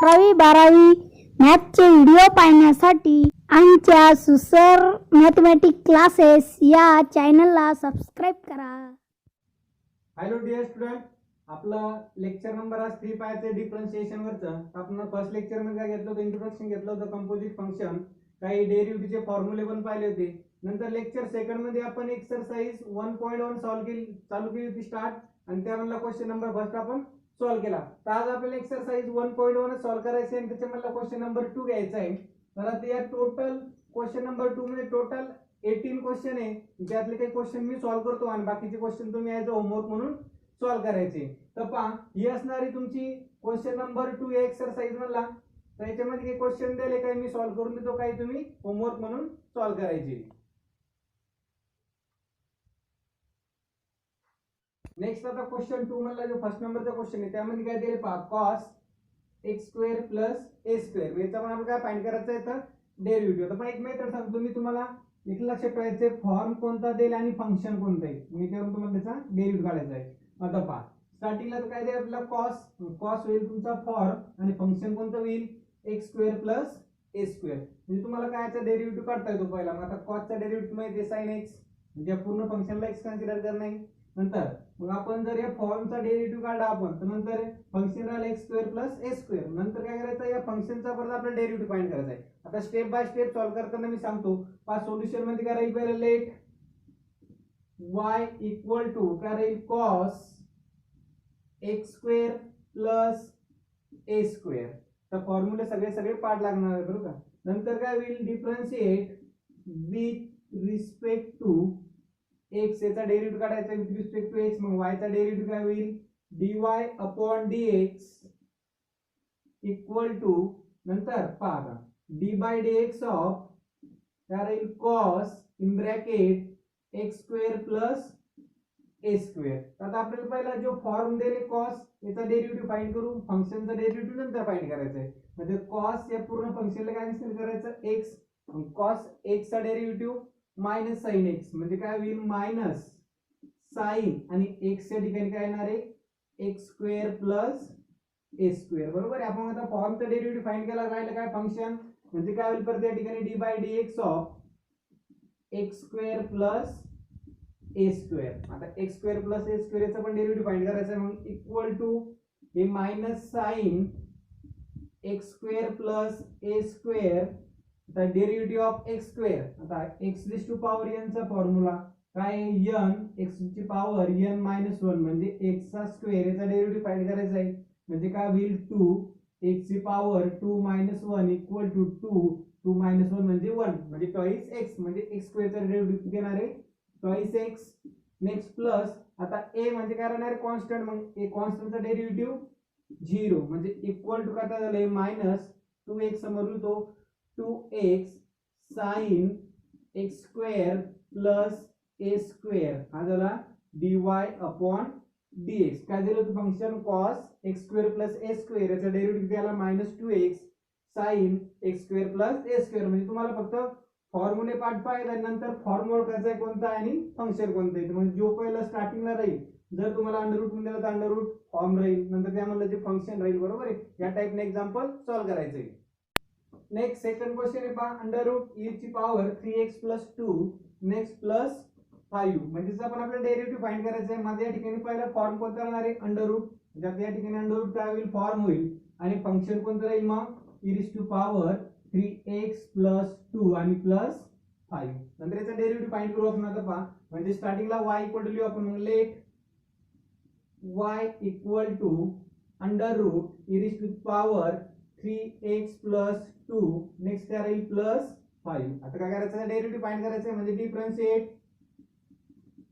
11वी-12वी मॅथचे video पाहण्यासाठी आमच्या सुसर मॅथमॅटिक क्लासेस या चॅनलला सबस्क्राईब करा. हॅलो डिअर स्टुडंट, आपला लेक्चर नंबर आज 3 पाहायचे डिफरन्शिएशन वरचं. आपण फर्स्ट लेक्चर मध्ये काय घेतलं होतं, इंट्रोडक्शन घेतलं होतं कंपोजिट फंक्शन, काही डेरिव्हेटिव्हचे फॉर्म्युले पण पाहिले होते. नंतर लेक्चर सेकंड मध्ये आपण एक्सरसाइज 1.1 चालू केली होती स्टार्ट, आणि त्यामधला क्वेश्चन नंबर फर्स्ट आपण सॉल्व्ह केला. तर आज आपल्याला एक्सरसाइज 1.1 सॉल्व्ह करायचे आणि त्याच्यामधला क्वेश्चन नंबर 2 घ्यायचा आहे. तर आता या टोटल क्वेश्चन नंबर 2 मध्ये टोटल 18 क्वेश्चन आहे. त्यातले काही क्वेश्चन मी सॉल्व्ह करतो आणि बाकीचे क्वेश्चन तुम्ही ऍज अ होमवर्क म्हणून सॉल्व्ह करायचे. तर पहा, ही असणारी तुमची क्वेश्चन नंबर 2 या एक्सरसाइज मधला. तर याच्यामध्ये काही क्वेश्चन दिले, काही मी सॉल्व्ह करून देतो, काही तुम्ही होमवर्क म्हणून सॉल्व्ह करायचे. नेक्स्ट आता क्वेश्चन 2 मधला जो फर्स्ट नंबरचा क्वेश्चन आहे त्यामध्ये काय दिले पहा, cos x square plus a square. याचा पण आपल्याला काय फाइंड करायचं आहे तर डेरिव्हेटिव्ह. तर पण एक मेथड सांगतो मी तुम्हाला, एक लक्षात ठेवायचे, फॉर्म कोणता देईल आणि फंक्शन कोणतं आहे, मी त्यावरून तुम्हाला त्याचा डेरिव्हेटिव्ह काढायचा आहे. आता पहा, स्टार्टिंगला तर काय देईल आपल्याला cos होईल तुमचा फॉर्म, आणि फंक्शन कोणतं होईल x square plus a square. म्हणजे तुम्हाला काय याचा डेरिव्हेटिव्ह काढता येतो पहिला. मग आता cos चा डेरिव्हेटिव्ह माहिती आहे sin x, म्हणजे पूर्ण फंक्शनला x कन्सिडर करणे. नंतर मग आपण जर या फॉर्मचा डेरिव्हेटिव्ह काढला आपण, तर नंतर फंक्शन राहिलं x square plus a square. नंतर काय करायचं, या फंक्शनचा परत आपल्याला डेरिव्हेटिव्ह फाइंड करायचा आहे. आता स्टेप बाय स्टेप सॉल्व्ह करताना मी सांगतो. पाच सोल्युशन मध्ये काय राहील, पहिलं लेट y इक्वल टू काय राहील cos x square plus a square. तर फॉर्म्युले सगळे पाठ लागणार आहे बरोबर का. नंतर काय होईल, differentiate with respect to x, याचा डेरिव्हेटिव्ह काढायचा विथ रिस्पेक्ट टू x. मग y चा डेरिव्हेटिव्ह काय होईल, dy upon dx equal to, नंतर पहा d बाय dx ऑफ काय राहील cos in bracket x square plus a square. आता आपल्याला पहिला जो फॉर्म दिले cos, याचा डेरिव्हेटिव्ह फाइंड करू, फंक्शनचा डेरिव्हेटिव्ह नंतर फाइंड करायचा आहे. म्हणजे cos या पूर्ण फंक्शनला काय कॅन्सल करायचं x, cos x चा डेरिव्हेटिव्ह मायनस साइन x, म्हणजे काय होईल मायनस साइन, आणि x च्या ठिकाणी काय येणार आहे x square plus a square. बरोबर आहे. आपण आता फॉर्मचा डेरिव्हेटिव्ह फाइंड केला, राहिलं काय फंक्शन, म्हणजे काय होईल परत या ठिकाणी d by dx of x square plus a square. आता x square plus a square याचा पण डेरिव्हेटिव्ह फाइंड करायचा आहे. मग इक्वल टू हे minus sine x square plus a square. आता डेरिव्हेटिव्ह ऑफ x स्क्वेअर, आता x raise to power n चा फॉर्म्युला काय, n x ची पॉवर n मायनस 1 म्हणजे x चा स्क्वेअर. याचा डेरिव्हेटिव्ह फाइंड करायचा आहे. म्हणजे काय होईल 2 x ची power 2 minus 1 equal to 2 minus 1 म्हणजे 1, म्हणजे ट्वाइस x, म्हणजे x स्क्वेअर चा डेरिव्हेटिव्ह किती येणार आहे ट्वाइस x. नेक्स्ट प्लस, आता a म्हणजे काय राहणार आहे कॉन्स्टंट, मग a कॉन्स्टंटचा डेरिव्हेटिव्ह 0 म्हणजे इक्वल टू काय झालंय मायनस 2x समोर तो 2x sine x square plus a square. हा झाला dy अपॉन dx. काय दिलं होतं function cos x square plus a square, याचा डेरिव्हेटिव्ह द्यायला minus 2x sine x square plus a square. म्हणजे तुम्हाला फक्त फॉर्म्युले पाठ पाहिजे, नंतर फॉर्म्युला ओळखायचा आहे कोणता आणि फंक्शन कोणतं आहे. म्हणजे जो पहिला स्टार्टिंगला राहील, जर तुम्हाला अंडर रूट मध्ये दिलं तर अंडर रूट फॉर्म राहील, नंतर त्यामधलं जे फंक्शन राहील. बरोबर आहे. या टाइपने एक्झाम्पल सॉल्व्ह करायचं आहे. नेक्स्ट सेकंड क्वेश्चन आहे पहा, अंडर रूट e ची power 3x plus 2 next plus 5. म्हणजे आपण आपल्याला डेरिव्हेटिव्ह फाइंड करायचं आहे. माझ्या या ठिकाणी पहिला फॉर्म कोणता राहणार आहे अंडर रूट, म्हणजे या ठिकाणी अंडर रूट काय होईल फॉर्म होईल, आणि फंक्शन कोणतं राहील मग e raise to power 3x plus 2 आणि प्लस 5. नंतर याचा डेरिव्हेटिव्ह फाइंड करू आपण. आता पहा, म्हणजे स्टार्टिंगला y इक्वल टू लिहू आपण. मग let y equal to under root e raise to power 3x plus 2 next काय राहील प्लस 5. आता काय करायचं, डेरिव्हेटिव्ह फाइंड करायचं आहे. म्हणजे differentiate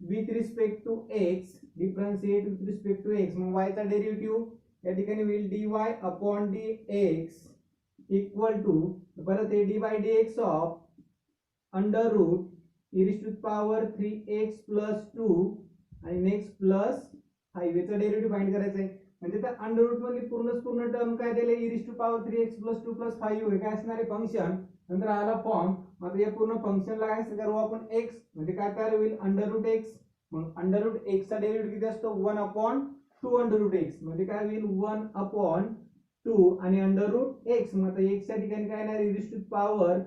with respect to x, differentiate with respect to x. मग y चा डेरिव्हेटिव्ह या ठिकाणी होईल dy upon dx equal to परत हे d by dx of under root e raise to power 3x plus 2 आणि नेक्स्ट प्लस 5. याचा derivative find करायचं आहे. म्हणजे त्या अंडर रूट मध्ये पूर्ण टर्म काय दिले e raise to power 3x plus 2 plus 5 हे काय असणार आहे फंक्शन. नंतर आला फॉर्म. आता या पूर्ण फंक्शनला काय करू आपण x, म्हणजे काय तयार होईल अंडर रूट x. मग अंडर रूट x चा डेरिव्हेटिव्ह किती असतो 1 अपॉन 2 अंडर रूट x, म्हणजे काय होईल 1 अपॉन 2 आणि अंडर रूट एक्स. मग आता एक्स च्या ठिकाणी काय येणार e पॉवर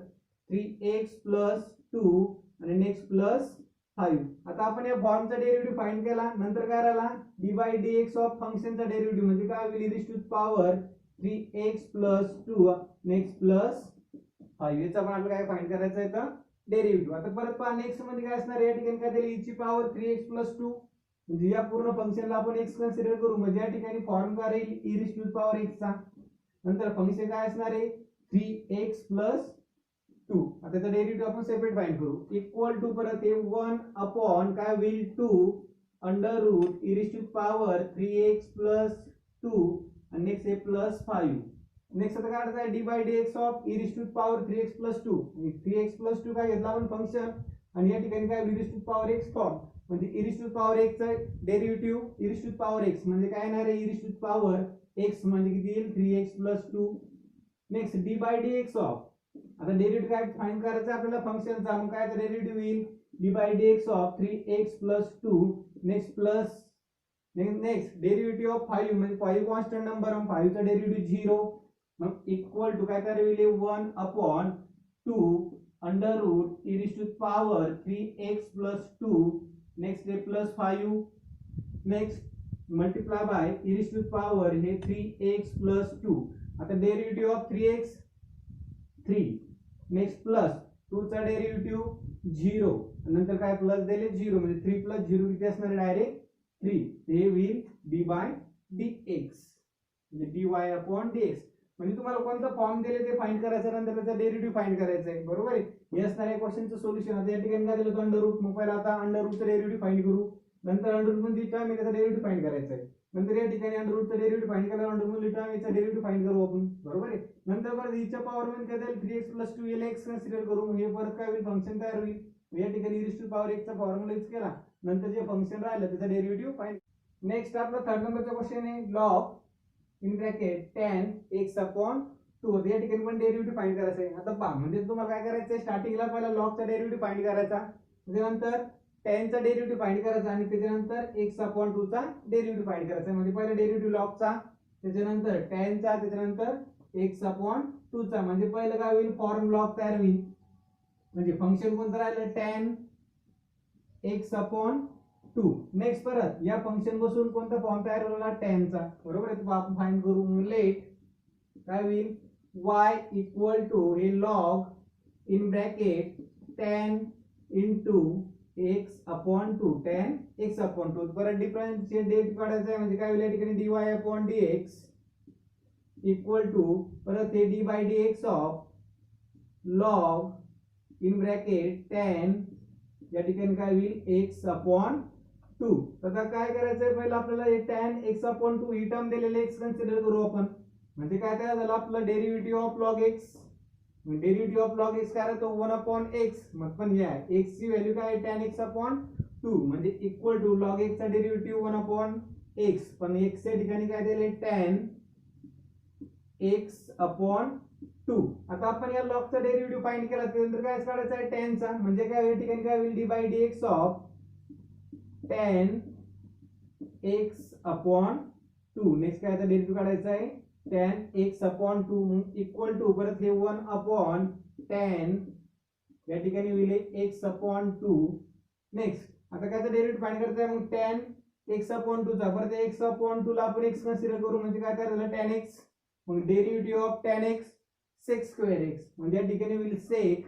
3x प्लस 2 आणि नेक्स्ट प्लस 5. आता आपण या फॉर्मचा डेरिव्हेटिव्ह फाइंड केला. नंतर काय राहिला d by D x of फंक्शनचा डेरिव्हेटिव्ह म्हणजे काय होईल e power 3x plus 2 next plus 5. याचा पण आपल्याला काय फाइंड करायचं आहे तर डेरिव्हेटिव्ह. आता परत पहा नेक्स्ट मध्ये काय असणार या ठिकाणी काय दिली e ची पॉवर 3x प्लस 2 म्हणजे या पूर्ण फंक्शनला आपण x कन्सिडर करू. म्हणजे या ठिकाणी फॉर्म काय राहील e पॉवर x चा. नंतर फंक्शन काय असणार आहे 3x प्लस 2. आता त्याचा डेरिव्हेटिव्ह आपण सेपरेट फाइंड करू. इक्वल टू परत हे 1 अपॉन काय होईल 2 under root e power 3x plus 2 आणि नेक्स्ट हे प्लस 5. नेक्स्ट आता काय आहे d by D x of power 3x plus 2. 3x plus 2 काय घेतला आपण फंक्शन आणि या ठिकाणी काय पॉवर x फॉर्म म्हणजे पॉवर x चा डेरिव्हेटिव्ह पॉवर x म्हणजे काय येणार आहे पॉवर x म्हणजे किती येईल 3x plus 2. Next d by D x of आता डेरिव्हेटिव्ह काय फाइंड करायचं आपल्याला फंक्शनचा. मग काय डेरिव्हेटिव्ह येईल d by D x of 3x plus 2 next plus next derivative of 5 म्हणजे 5 कॉन्स्टंट नंबर आणि 5 चा डेरिव्हेटिव्ह 0. मग इक्वल टू काय करायला 1 upon 2 under root power 3x plus 2 next हे plus 5 next multiply by power हे 3x प्लस 2. आता derivative of 3x 3 next plus 2 चा डेरिव्हेटिव्ह 0 नंतर काय प्लस दिले 0 म्हणजे 3 प्लस 0 किती असणार डायरेक्ट 3. हे होईल डी बाय डी एक्स म्हणजे dy अपॉन dx. म्हणजे तुम्हाला कोणता फॉर्म दिले ते फाइंड करायचं नंतर त्याचा डेरिव्हेटिव्ह फाइंड करायचा आहे. बरोबर आहे. हे असणार आहे क्वेश्चनचं सोल्युशन. आता या ठिकाणी काय दिलं अंडर रूट. मग पहिला आता अंडर रूटचा डेरिव्हेटिव्ह फाइंड करू. नंतर अंडर रूट मध्ये टर्म त्याचा डेरिव्हेटिव्ह फाइंड करायचा आहे. नंतर या ठिकाणी अंडर रूटचा डेरिव्हेटिव्ह फाइंड केला अंडर मध्ये टर्म याचा डेरिव्हेटिव्ह फाइंड करू आपण. बरोबर आहे. नंतर परत e च्या पॉवर मध्ये काय देईल 3x प्लस 2 याला x कन्सिडर करू. मग हे परत काय होईल फंक्शन तयार होईल. या ठिकाणी पॉवर x चा फॉर्म्युला यूज केला. नंतर जे फंक्शन राहिलं त्याचा डेरिव्हेटिव्ह फाइंड. नेक्स्ट आपला थर्ड नंबरचा क्वेश्चन आहे log in bracket tan x upon 2. या ठिकाणी पण डेरिव्हेटिव्ह फाइंड करायचं आहे. आता पहा म्हणजे तुम्हाला काय करायचं आहे स्टार्टिंगला पहिला लॉगचा डेरिव्हेटिव्ह फाइंड करायचा. त्याच्यानंतर tan चा डेरिव्हेटिव्ह फाइंड करायचा आणि त्याच्यानंतर x अपॉन 2 चा डेरिव्हेटिव्ह फाइंड करायचा. म्हणजे पहिला डेरिव्हेटिव्ह लॉगचा त्याच्यानंतर tan चा त्याच्यानंतर x अपॉन 2 चा. म्हणजे पहिलं काय होईल फॉर्म लॉग तयार होईल. म्हणजे फंक्शन कोणतं राहिलं tan x अपॉन 2. नेक्स्ट परत या फंक्शन बसून कोणता फॉर्म तयार झाला tan चा. बरोबर आहे. आपण फाइंड करू. लेट काय होईल y इक्वल टू हे log in bracket tan into x upon 2 tan x upon 2. परत डिफरन्शिएट काढायचं आहे म्हणजे काय होईल या ठिकाणी dy upon dx equal to परत हे d by dx of log in bracket tan या ठिकाणी काय होईल x अपॉन 2. आता काय करायचंय पहिलं आपल्याला हे tan x अपॉन 2 ही टर्म दिलेले x कन्सिडर करू आपण. म्हणजे काय तयार झालं आपलं derivative of log x. Derivative of log x काय राहतो 1 अपॉन x. मग पण या x ची व्हॅल्यू काय tan x अपॉन 2 म्हणजे इक्वल टू लॉग x चा डेरिव्हेटिव्ह 1 अपॉन x. पण x च्या ठिकाणी काय दिले tan x अपॉन 2. आता आपण या लॉगचा डेरिव्हेटिव्ह फाइंड केला त्यानंतर काय काढायचं आहे tan चा. म्हणजे काय या ठिकाणी काय होईल D by dx of tan x upon 2. Next काय आता डेरिव्हेटिव्ह काढायचा आहे tan x upon 2 equal to परत हे 1 अपॉन tan या ठिकाणी होईल x अपॉन 2. नेक्स्ट आता काय डेरिव्हेटिव्ह फाइंड करायचं आहे मग tan x अपॉन 2 चा. परत x अपॉन 2 ला आपण x कन्सिडर करू म्हणजे काय झालं tan x. मग derivative of tan x sec square x म्हणजे या ठिकाणी होईल sec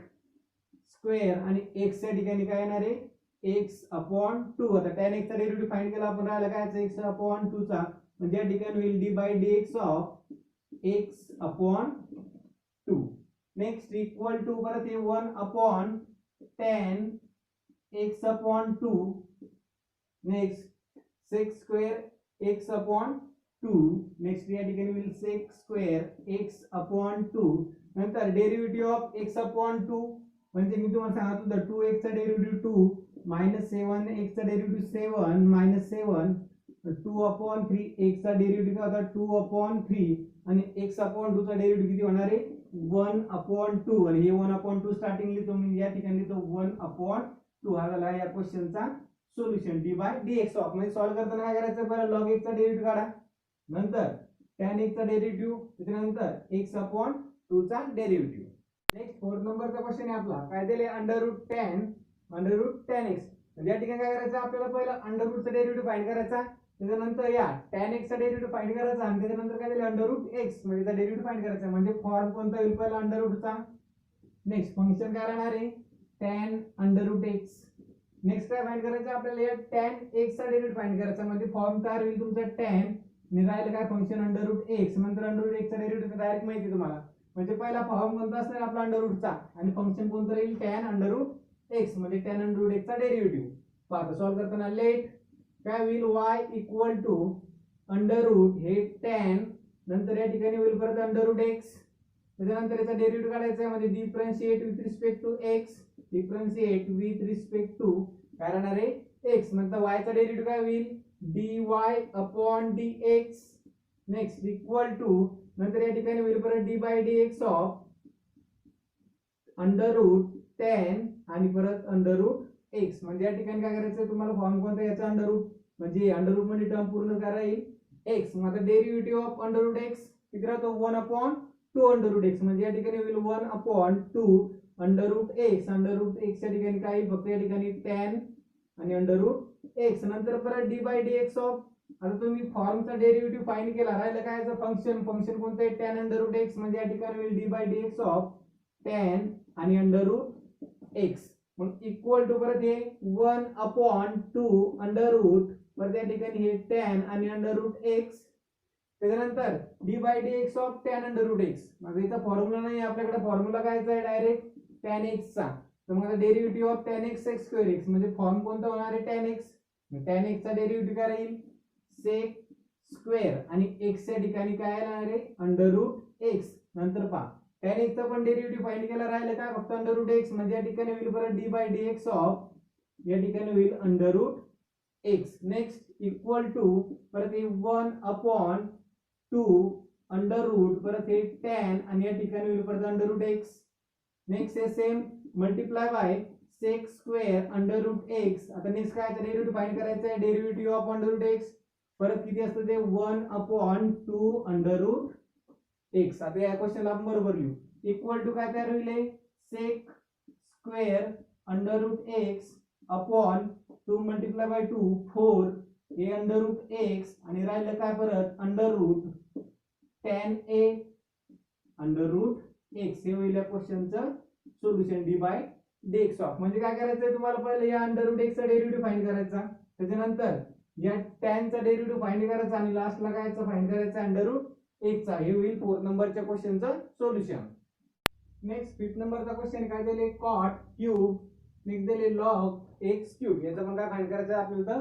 स्क्वेअर आणि x च्या ठिकाणी काय येणार आहे x अपॉन 2. आता tan x चा डेरिव्हेटिव्ह फाइंड केला आपण राहिला काय x अपॉन 2 चा. म्हणजे या ठिकाणी होईल D by dx of x upon 2. Next equal to परत हे 1 upon tan x upon 2. Next sec square x upon 2. Next या ठिकाणी होईल sec स्क्वेअर x अपॉन 2. नंतर डेरिव्हेटिव्ह ऑफ x अपॉन 2 म्हणजे मी तुम्हाला सांगितलं 2x चा डेरिव्हेटिव्ह 2 मायनस 7x चा डेरिव्हेटिव्ह 7 मायनस 7 2 अपॉन 3 x चा डेरिव्हेटिव्ह होता 2 अपॉन 3 आणि x अपॉन 2 चा डेरिव्हेटिव्ह किती होणार आहे 1 अपॉन 2. आणि हे 1 अपॉन 2 स्टार्टिंग लिहितो मी या ठिकाणी लिहितो 1 अपॉन 2. हा झाला या क्वेश्चनचा solution D by dx of. म्हणजे सॉल्व्ह करताना काय करायचं पहिला लॉग x चा डेरिव्हेटिव्ह काढा. नंतर tan x चा डेरिव्हेटिव्ह, त्याच्यानंतर x अपॉन 2 चा डेरिव्हेटिव्ह. नेक्स्ट 4 नंबरचा क्वेश्चन आहे आपला. काय दिले अंडर रूट tan x. म्हणजे या ठिकाणी काय करायचं आपल्याला पहिला अंडर रूटचा डेरिव्हेटिव्ह फाइंड करायचा, त्याच्यानंतर या tan x चा डेरिव्हेटिव्ह फाइंड करायचा आणि त्याच्यानंतर काय दिले अंडर रूट x म्हणजे त्याचा डेरिव्हेटिव्ह फाइंड करायचा. म्हणजे फॉर्म कोणता येईल पहिला अंडर रूटचा. नेक्स्ट फंक्शन काय राहणार आहे tan under root x. Next काय फाइंड करायचं आपल्याला या tan x चा डेरिव्हेटिव्ह फाइंड करायचा म्हणजे फॉर्म तयार होईल तुमचा tan आणि राहिलं काय फंक्शन अंडर रूट x, नंतर अंडर रूट x चा डेरिव्हेटिव्ह डायरेक्ट माहिती तुम्हाला. म्हणजे पहिला फॉर्म कोणता असणार आपला अंडर रूटचा आणि फंक्शन कोणतं राहील tan अंडर रूट x म्हणजे tan अंडर रूट x चा डेरिव्हेटिव्ह. पाहता सॉल्व्ह करताना लेट काय होईल y equal to under root हे tan नंतर या ठिकाणी होईल परत अंडर रूट x, त्याच्यानंतर याचा डेरिव्हेटिव्ह काढायचा आहे म्हणजे differentiate with respect to x, differentiate with respect to काय राहणार आहे x, नंतर y चा डेरिव्हेटिव्ह काय होईल dy upon dx. Next equal to नंतर या ठिकाणी होईल परत d by dx of under root tan आणि परत अंडर रूट x. म्हणजे या ठिकाणी काय करायचं तुम्हाला फॉर्म कोणता याचा अंडर रूट म्हणजे अंडर रूट मध्ये टर्म पूर्ण करा येईल x. मग आता derivative of under root x किती राहतो 1 अपॉन 2 अंडर रूट x म्हणजे या ठिकाणी होईल 1 upon 2 under root x. Under root x च्या ठिकाणी काय येईल फक्त या ठिकाणी tan आणि अंडर रूट x नंतर परत d बाय dx ऑफ आता तुम्ही फॉर्मचा डेरिव्हेटिव्ह फाइंड केला राहिलं काय याचं फंक्शन कोणतं आहे tan अंडर रूट x म्हणजे या ठिकाणी होईल d by dx of tan आणि अंडर रूट x. मग इक्वल टू परत हे 1 अपॉन 2 अंडर रूट परत या ठिकाणी हे tan आणि अंडर रूट x, त्याच्यानंतर d by dx of tan under root x. मग याचा फॉर्म्युला नाही आपल्याकडे, फॉर्म्युला कायचा आहे डायरेक्ट tan x चा. तर मग आता derivative of tan x x square x म्हणजे फॉर्म कोणता होणार आहे tan x. tan x चा डेरिव्हेटिव्ह काय राहील sec स्क्वेअर आणि x च्या ठिकाणी काय येणार आहे अंडर रूट x. नंतर पहा tan x चा पण डेरिव्हेटिव्ह फाइंड केला राहिलं काय फक्त अंडर रूट x म्हणजे या ठिकाणी होईल परत d बाय dx ऑफ या ठिकाणी होईल under root x. Next equal to परत हे 1 अपॉन 2 अंडर रूट परत हे tan आणि या ठिकाणी होईल परत अंडर रूट x. नेक्स्ट हे same multiply by sec square under root x. आता नेक्स्ट काय डेरिव्हेटिव्ह फाइंड करायचं आहे derivative of under root x परत किती असतं ते 1 अपॉन 2 अंडर रूट x. आता या क्वेश्चनला आपण बरोबर लिहू इक्वल टू काय तयार होईल sec square under root x upon 2 multiply by 2 4 हे अंडर रूट x आणि राहिलं काय परत under root tan a under root x. हे होईल या क्वेश्चनचं solution d by dx of. म्हणजे काय करायचंय तुम्हाला पहिलं या अंडर रूट x चा डेरिव्हेटिव्ह फाइंड करायचा, त्याच्यानंतर या tan चा डेरिव्हेटिव्ह फाइंड करायचा आणि लास्टला काय फाइंड करायचा अंडर रूट x चा. हे होईल 4 नंबरच्या क्वेश्चनचं सोल्युशन. नेक्स्ट 5 नंबरचा क्वेश्चन काय दिले cot क्यूब नेक्स्ट दिले log x क्यूब. याचा पण काय फाइंड करायचं आपल्याला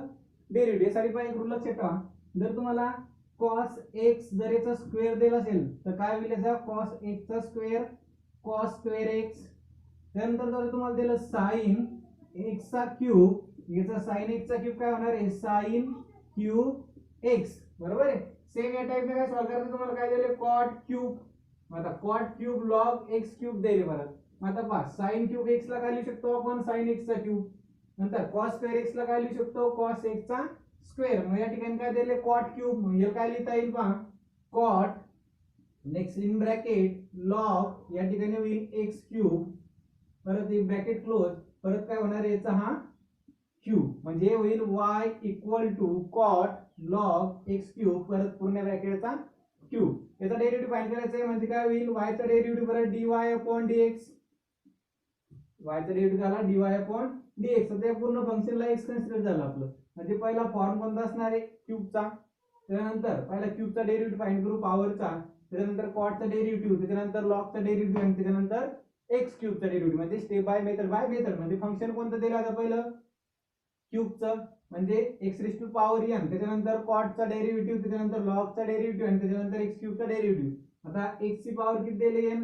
डेरिव्हेटिव्ह. यासाठी पण एक रूल लक्षात ठेवा, जर तुम्हाला cos x जर याचा स्क्वेअर दिला असेल तर काय होईल याचा cos x चा स्क्वेअर cos स्क्वेअर x. त्यानंतर जर तुम्हाला दिलं sin x चा क्यूब याचा sin x चा क्यूब काय होणार आहे sin क्यूब x. बरोबर आहे. सेम या टाइपने काय सॉल्व्ह करायचं तुम्हाला काय दिले cot क्यूब. आता cot cube log x cube दिले परत. आता पहा sin क्यूब x ला काय लिहू शकतो आपण sin x चा क्यूब, नंतर cos स्क्वेअर x ला काय लिहू शकतो cos x चा स्क्वेअर. मग या ठिकाणी काय दिले cot क्यूब म्हणजे काय लिहिता येईल पहा cot next in bracket log या ठिकाणी होईल x क्यूब परत एक ब्रॅकेट क्लोज परत काय होणार याचा हा क्यूब म्हणजे होईल y equal to cot log x cube परत पूर्ण ब्रॅकेटचा क्यूब. याचा डेरिव्हेटिव्ह फाइंड करायचा आहे म्हणजे काय होईल y चा डेरिव्हेटिव्ह परत dy अपॉन dx. y चा डेरिव्हेटिव्ह झाला dy अपॉन dx. तर त्या पूर्ण फंक्शनला x कन्सिडर झालं आपलं. म्हणजे पहिला फॉर्म कोणता असणार आहे क्यूबचा, त्यानंतर पहिला क्यूबचा डेरिव्हेटिव्ह फाइंड करू पॉवरचा, त्यानंतर cotचा डेरिव्हेटिव्ह, त्यानंतर logचा डेरिव्हेटिव्ह आणि त्यानंतर x क्यूबचा डेरिव्हेटिव्ह. म्हणजे स्टेप बाय मेथड म्हणजे फंक्शन कोणतं दिलं आता पहिलं क्यूबचं म्हणजे x raise to power n, त्याच्यानंतर cotचा डेरिव्हेटिव्ह, त्याच्यानंतर logचा डेरिव्हेटिव्ह आणि त्याच्यानंतर x क्यूबचा डेरिव्हेटिव्ह. आता x ची पॉवर किती दिली n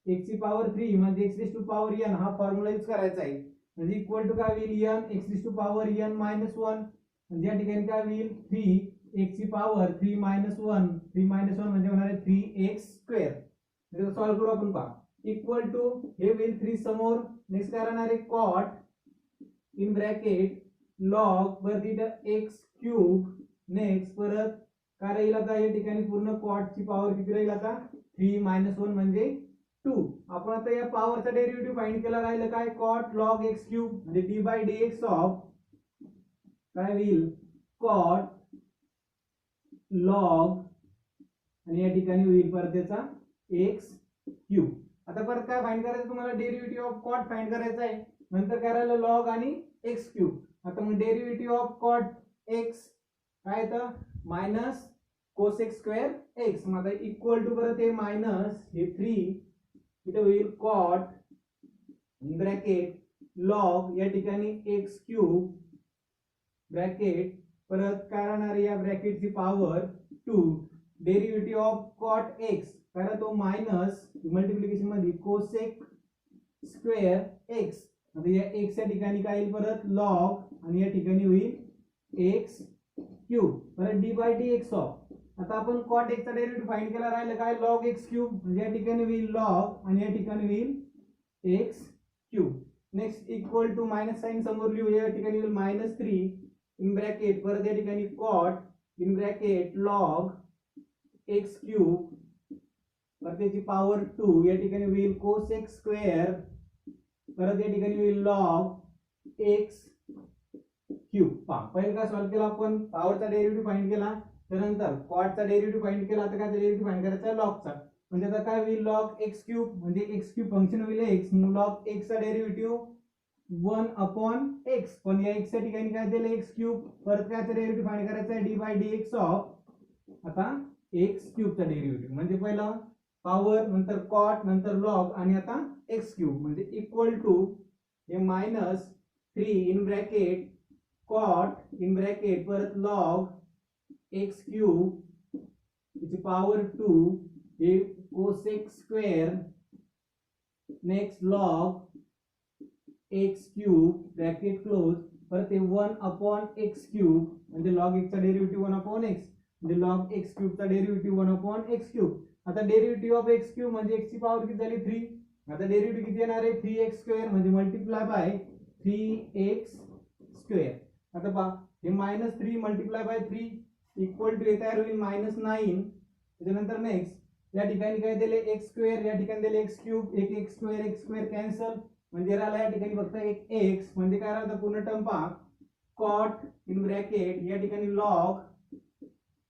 x ची पॉवर 3 म्हणजे x raise to power n हा फॉर्म्युला यूज करायचा आहे. म्हणजे इक्वल टू काय होईल n x raise to power n minus 1 म्हणजे या ठिकाणी काय होईल 3 x ची पॉवर 3 मायनस 1 म्हणजे होणार आहे 3x स्क्वेअर. म्हणजे सॉल्व्ह करू आपण पहा इक्वल टू हे होईल 3 समोर. नेक्स्ट काय राहणार आहे cot इन ब्रॅकेट log परत इथं x क्यूब नेक्स्ट परत काय राहील आता या ठिकाणी पूर्ण कॉटची पॉवर किती राहील आता 3 - 1 म्हणजे 2. आपण आता या पॉवरचा डेरिव्हेटिव्ह फाइंड केला राहिलं काय कॉट लॉग एक्स क्यूब म्हणजे d by D x of काय होईल कॉट लॉग आणि या ठिकाणी होईल परत त्याचा एक्स क्यूब. आता परत काय फाइंड करायचं तुम्हाला डेरिव्हेटिव्ह ऑफ कॉट फाइंड करायचा आहे. नंतर काय राहिलं लॉग आणि एक्स क्यूब. आता मग डेरिव्हेटिव्ह ऑफ कॉट एक्स काय येतं minus cos x square x. मग आता इक्वल टू परत हे मायनस हे 3 इथे होईल कॉट ब्रॅकेट लॉग या ठिकाणी एक्स क्यूब ब्रॅकेट परत काय राहणार या ब्रॅकेटची power 2 derivative of cot x कारण तो मायनस मल्टिप्लिकेशन मध्ये कोसेक स्क्वेअर एक्स. आता या एक्स या ठिकाणी काय येईल परत लॉग आणि या ठिकाणी होईल एक्स क्यूब परत D by D x of. आता आपण कॉट एक्स चा डेरिव्हेटिव्ह फाइंड केला राहिलं काय लॉग एक्स क्यूब म्हणजे या ठिकाणी होईल लॉग आणि या ठिकाणी होईल x cube. Next equal to minus sign समोर लिहू या ठिकाणी होईल -3 इन ब्रॅकेट परत या ठिकाणी cot in bracket log x cube परत त्याची पॉवर 2 या ठिकाणी होईल कोस एक्स स्क्वेअर परत या ठिकाणी होईल लॉग एक्स क्यूब. पहिलं काय सॉल्व्ह केला आपण पॉवरचा डेरिव्हेटिव्ह फाइंड केला त्यानंतर कॉटचा डेरिव्हेटिव्ह फाइंड केला. आता काय डेरिव्हेटिव्ह फाइंड करायचा आहे लॉगचा म्हणजे आता काय होईल लॉग एक्स क्यूब म्हणजे एक्स क्यूब फंक्शन होईल एक्स लॉग एक्स चा डेरिव्हेटिव्ह 1/x पण या x च्या ठिकाणी काय दिलं एक्स क्यूब परत काय डेरिव्हेटिव्ह फाइंड करायचा आहे d by D x of आता एक्स क्यूब चा डेरिव्हेटिव्ह म्हणजे पहिला पॉवर नंतर कॉट नंतर लॉग आणि आता एक्स क्यूब म्हणजे इक्वल टू हे -3 in bracket cot in bracket परत लॉग एक्स क्यूब त्याची पॉवर 2 हे cosec square next log x cube bracket close परत ते 1/x क्यूब म्हणजे लॉग एक्स चा डेरिव्हेटिव्ह 1/x म्हणजे लॉग एक्स क्यूब चा डेरिव्हेटिव्ह 1/x क्यूब. आता डेरिव्हेटिव्ह ऑफ एक्स क्यूब म्हणजे x ची पॉवर किती झाली 3. आता डेरिव्हेटिव्ह किती येणार आहे 3x स्क्वेअर म्हणजे मल्टिप्लाय बाय 3x स्क्वेअर. आता पहा हे -3 मल्टिप्लाय बाय 3 इक्वल टू तयार होईल -9. त्यानंतर नेक्स्ट या ठिकाणी काय दिले एक्स स्क्वेअर या ठिकाणी दिले एक्स क्यूब एक एक्स स्क्वेअर कॅन्सल म्हणजे राहिला या ठिकाणी फक्त एक एक्स म्हणजे काय राहतं पूर्ण टर्म पहा कॉट इन ब्रॅकेट या ठिकाणी लॉग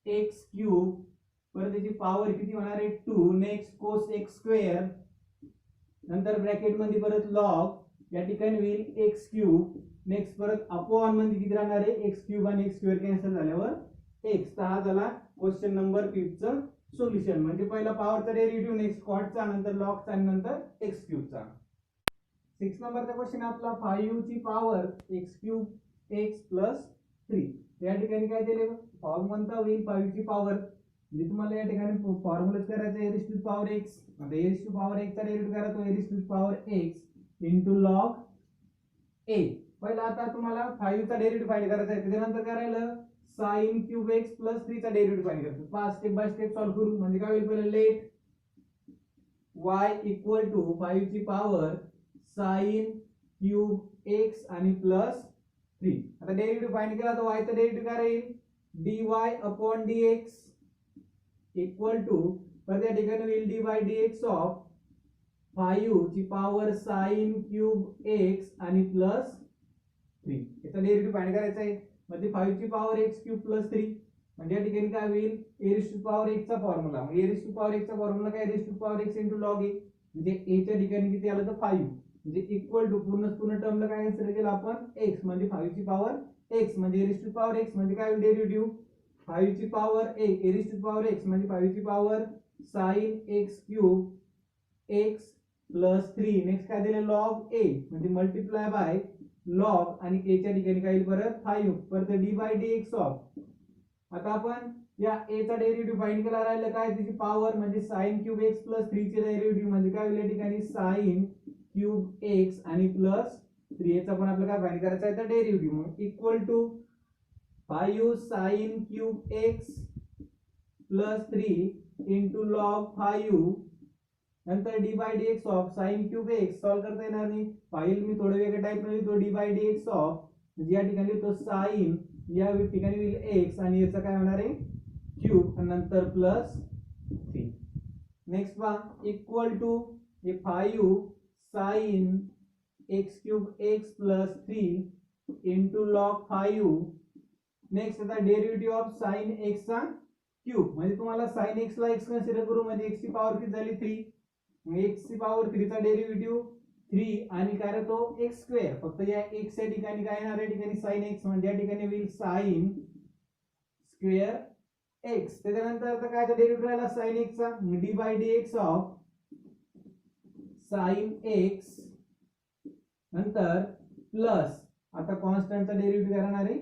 एक्स क्यूब परत त्याची पॉवर किती होणार आहे 2 नेक्स्ट कोस एक्स स्क्वेअर नंतर ब्रॅकेट मध्ये परत लॉग या ठिकाणी होईल एक्स क्यूब नेक्स्ट परत अपॉन मध्ये किती राहणार आहे एक्स क्यूब आणि एक्स स्क्वेअर कॅन्सल झाल्यावर एक्स. तर हा झाला क्वेश्चन नंबर 5 चं सोल्युशन म्हणजे पहिला पॉवरचा डेरिव्हेटिव्ह नेक्स्ट कॉटचा नंतर लॉगचा आणि नंतर एक्स क्यूबचा. 6 नंबरचा क्वेश्चन आपला 5 ची power x cube x plus 3 या ठिकाणी काय दिले फॉर्म्युला होईल 5 ची पॉवर म्हणजे तुम्हाला या ठिकाणी फॉर्म्युलाच करायचं आहे रेज टू पॉवर एक्स. आता रेज टू पॉवर एक्स चा डेरिव्हेटिव्ह करा तो raise to power x into log a. पहिला आता तुम्हाला 5 चा डेरिव्हेटिव्ह फाइंड करायचा आहे त्यानंतर काय राहिलं sin क्यूब एक्स प्लस 3 चा डेरिव्हेटिव्ह फाइंड करायचा. 5 स्टेप बाय स्टेप सॉल्व्ह करू म्हणजे काय होईल पहिलं लेट y इक्वल टू 5 ची पॉवर sin क्यूब एक्स आणि प्लस 3. आता डेरिव्हेटिव्ह फाइंड केला तर y चा डेरिव्हेटिव्ह काय राहील dy dx इक्वल टू परत या ठिकाणी होईल dy dx ऑफ 5 ची पॉवर sin क्यूब एक्स आणि प्लस 3. याचा डेरिव्हेटिव्ह फाइंड करायचा आहे म्हणजे 5 ची पॉवर x क्यूब प्लस 3 म्हणजे या ठिकाणी काय होईल a raise to power x चा फॉर्म्युला म्हणजे a raise to power x चा फॉर्म्युला काय raise to power x into log a म्हणजे a च्या ठिकाणी किती आलं तर 5 म्हणजे इक्वल टू पूर्ण टर्मला काय कन्सिडर केलं आपण x म्हणजे 5 ची पॉवर x म्हणजे a raise to power x म्हणजे काय डेरिव्हेटिव्ह 5 ची power a raise to power x म्हणजे 5 ची power sin x cube x plus 3 next काय दिले लॉग a म्हणजे मल्टिप्लाय बाय लॉग आणि a च्या ठिकाणी काय येईल परत 5 परत d बाय dx ऑफ. आता आपण या a चा डेरिव्हेटिव्ह फाइंड केला राहिलं काय त्याची पॉवर म्हणजे sin क्यूब x प्लस 3 चे डेरिव्हेटिव्ह म्हणजे काय होईल या ठिकाणी sin क्यूब x आणि प्लस 3 याचा पण आपल्याला काय फाइंड करायचा आहे तर डेरिव्हेटिव्ह मग equal to 5 sin cube x plus 3 into log 5 नंतर d by dx of sin cube x solve करता येणार नाही फाईल मी थोडे वेगळ्या टाइप मध्ये तो d बाय dx ऑफ म्हणजे या ठिकाणी तो sin या ठिकाणी होईल x आणि याचा काय होणार आहे क्यूब आणि नंतर प्लस 3. नेक्स्ट पहा इक्वल टू हे 5 sine x cube x plus 3 into log 5. Next आता डेरिव्हेटिव्ह ऑफ साइन एक्स चा क्यूब, म्हणजे तुम्हाला साइन एक्स ला एक्स कन्सिडर करू, म्हणजे एक्स ची पॉवर किती झाली 3, मग एक्स ची पॉवर 3 चा डेरिव्हेटिव्ह 3 आणि काय तो एक्स स्क्वेअर. फक्त या एक्स च्या ठिकाणी काय येणार, या ठिकाणी साइन एक्स, म्हणजे या ठिकाणी होईल साइन स्क्वेअर एक्स. त्याच्यानंतर आता काय डेरिव्हेटिव्ह राहिला साइन एक्स चा, d by D x of sine x नंतर प्लस आता कॉन्स्टंटचा डेरिव्हेटिव्ह करणार आहे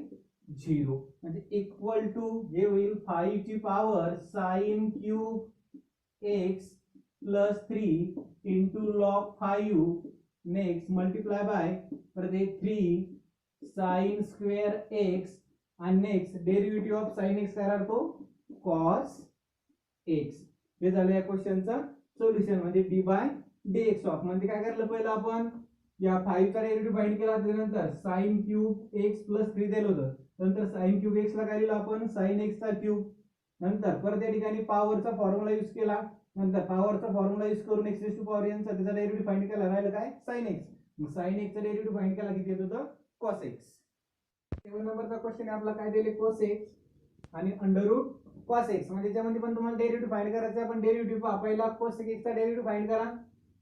0, म्हणजे इक्वल टू हे होईल 5 ची power sine cube x plus 3 into log 5. Next multiply by परत 3 साइन स्क्वेअर एक्स आणि next derivative of sine x काय तो कॉस एक्स. हे झालं या क्वेश्चनचा सोल्युशन, म्हणजे d by D x of, म्हणजे काय करायला पहिलं आपण या 5 चा डेरिव्हेटिव्ह फाइंड केला, त्यानंतर साइन क्यूब एक्स प्लस 3 दिलं होतं, नंतर साइन क्यूब एक्स ला काय लिहिलं आपण साइन एक्स चा क्यूब, नंतर परत या ठिकाणी पॉवरचा फॉर्म्युला यूज केला, नंतर पॉवरचा फॉर्म्युला यूज करून x टू पॉवर n चा त्याचा डेरिव्हेटिव्ह फाइंड केला, राहिलं काय sin x. मग sin x चा डेरिव्हेटिव्ह फाइंड केला किती येत होतं cos x. 7 नंबरचा क्वेश्चन आहे आपला, काय दिले cos x आणि अंडर रूट cos x, म्हणजे त्याच्यामध्ये पण तुम्हाला डेरिव्हेटिव्ह फाइंड करायचं आहे. आपण डेरिव्हेटिव्ह पहा, पहिला cos x चा डेरिव्हेटिव्ह फाइंड करा,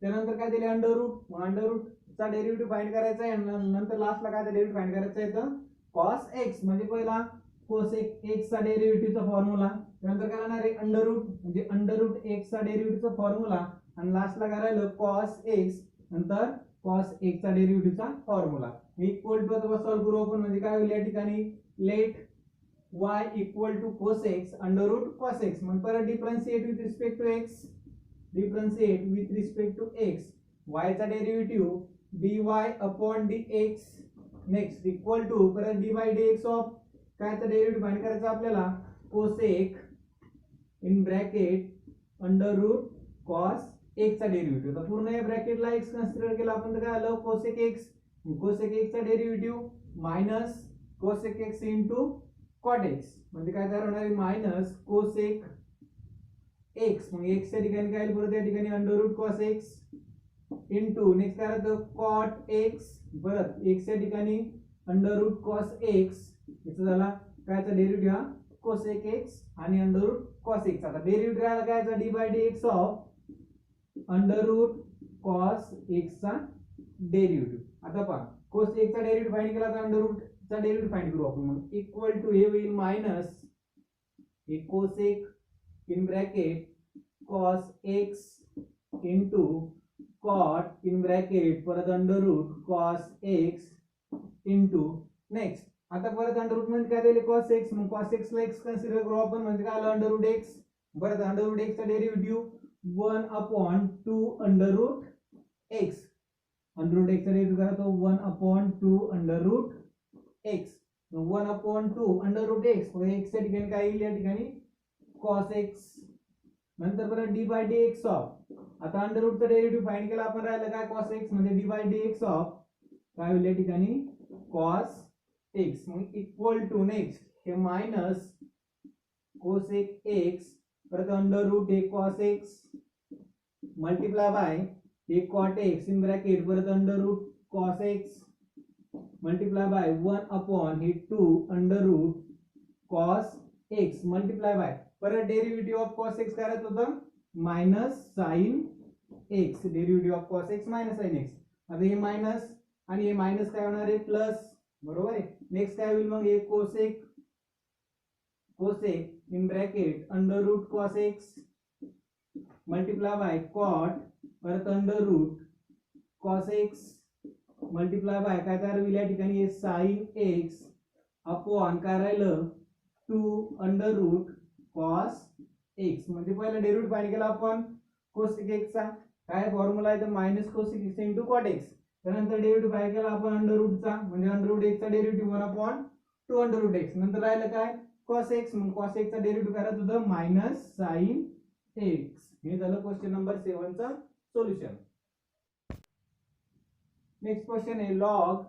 त्यानंतर काय दिले अंडर रूट, मग अंडर रूट चा डेरिव्हेटिव्ह फाइंड करायचा आहे, नंतर लास्टला काय डेरिव्हेटिव्ह फाइंड करायचं आहे तर cos x, म्हणजे पहिला cos x चा डेरिव्हेटिव्हचा फॉर्म्युला, त्यानंतर काय राहणार आहे अंडर रूट, म्हणजे अंडर रूट x चा डेरिव्हेटिव्हचा फॉर्म्युला आणि लास्टला काय राहिलं cos x नंतर cos x चा डेरिव्हेटिव्हचा फॉर्म्युला. इक्वल टू आता सॉल्व्ह करू आपण, म्हणजे काय होईल या ठिकाणी let y equal to cos x under root cos x, मग परत differentiate with respect to x, differentiate with respect to x, y चा derivative dy upon dx. Next equal to परत D by D x of काय तर derivative find करायचं आपल्याला cosec in bracket under root cos x चा derivative. तर पूर्ण या ब्रॅकेटला x कन्सिडर केला आपण, तर काय आलं कोसेक x, कोसेक x चा derivative minus cosec x into cot x, म्हणजे काय तयार होणार आहे मायनस कोसेक x, मग x च्या ठिकाणी काय परत या ठिकाणी under root cos x into next काय राहतं कॉट x, परत x च्या ठिकाणी अंडर रूट कॉस x, याचा झाला कायचा डेरिव्हेटिव्ह हा कोसेक x आणि अंडर रूट कॉस x. आता डेरिव्हेटिव्ह राहिला कायचा D by D x of under root cos x चा डेरिव्हेटिव्ह. आता पहा कोस x चा डेरिव्हेटिव्ह फाइंड केला तर अंडर रूट चा डेरिव्हेटिव्ह फाइंड करू आपण, मग इक्वल टू हे होईल मायनस हे cosec in bracket cos x into cot in bracket परत under root cos x into next आता परत अंडर रूट मध्ये काय दिले cos x, मग cos x ला x कन्सिडर करू आपण, म्हणजे काय आलं अंडर रूट x, परत अंडर रूट x चा derivative 1 upon 2 under root x, under root x चा डेरिव्हेटिव्ह करा तो 1 upon 2 under root x, 1 upon 2 under root x, मग x च्या ठिकाणी काय येईल या ठिकाणी cos x, नंतर परत D by D x of आता अंडर रूटचा डेरिव्हेटिव्ह फाइंड केला आपण, राहिलं काय cos x, म्हणजे d by D x of काय होईल या ठिकाणी cos x, मग इक्वल टू नेक्स्ट हे मायनस कोसेक x परत अंडर रूट हे cos x मल्टिप्लाय बाय हे cot x इन ब्रॅकेट परत under root cos x multiply by 1 upon हे 2 under root cos x multiply by परत derivative of cos x करायचं होतं minus sine x, derivative of cos x minus sine x. आता हे minus आणि हे minus काय होणार आहे प्लस, बरोबर आहे. नेक्स्ट काय होईल मग हे cosec cosec in bracket under root cos x multiply by cot परत under root cos x multiply by काय तयार होईल या ठिकाणी हे साइन x अपॉन काय राहिलं 2 अंडर रूट cos x, म्हणजे पहिला डेरिव्हेटिव्ह फाइंड केला आपण कोसेक x चा, काय फॉर्म्युला आहे तर minus cosec x into cot x, त्यानंतर डेरिव्हेटिव्ह फाइंड केला आपण अंडर रूटचा, म्हणजे अंडर रूट x चा derivative 1 upon 2 under root x, नंतर राहिलं काय cos x, मग cos x चा डेरिव्हेटिव्ह करायचं होतं मायनस साइन x. हे झालं क्वेश्चन नंबर 7 चा सोल्युशन. नेक्स्ट क्वेश्चन आहे log